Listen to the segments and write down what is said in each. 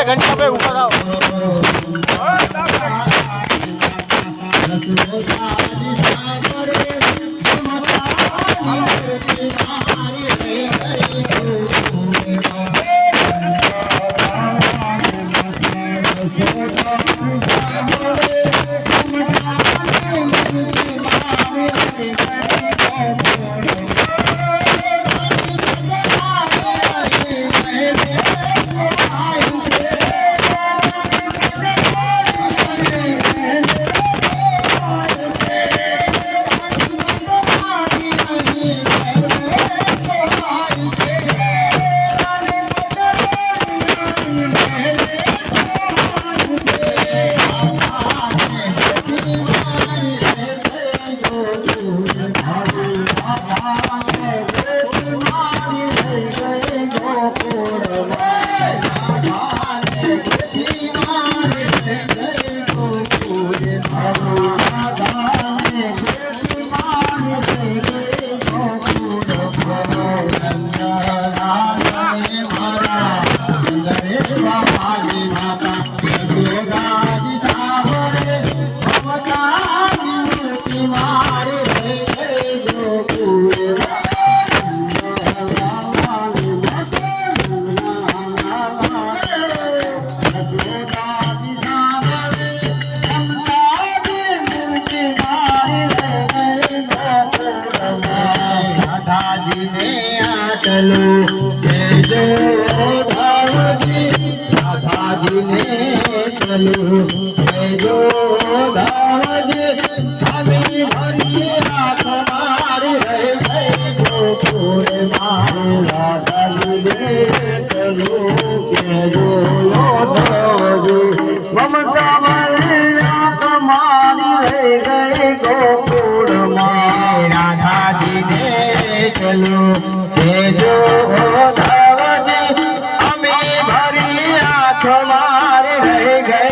घंटा पे ऊपर आओ चलो जो धावजे हमें भरी रात मारे रहे गोकुल मारे राधा दे चलो के जो धावजे ममता भरी रात मारी रह गए गोकुल मारे राधा दे चलो के जो धावजे हमें भरी रात मारे रह गए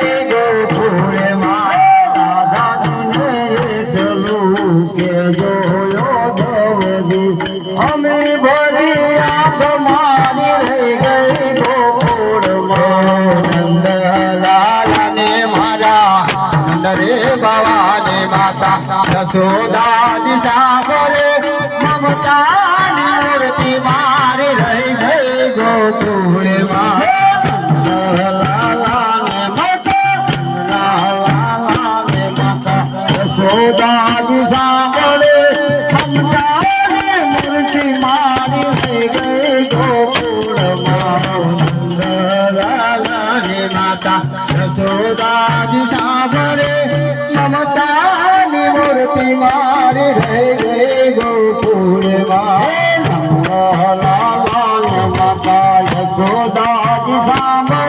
हमें भरी आँख मारी रह गई गोकुल नंद लाल ने मारा नंद रे बाबा ने माता यशोदा जी सागरे ममता मूर्ति मारी रह गई गोकुल यशोदा जी सागरे ममता माता यशोदा जी सागरे ममता मूर्ति मारी रह गए गोकुल माता यशोदा जी सागरे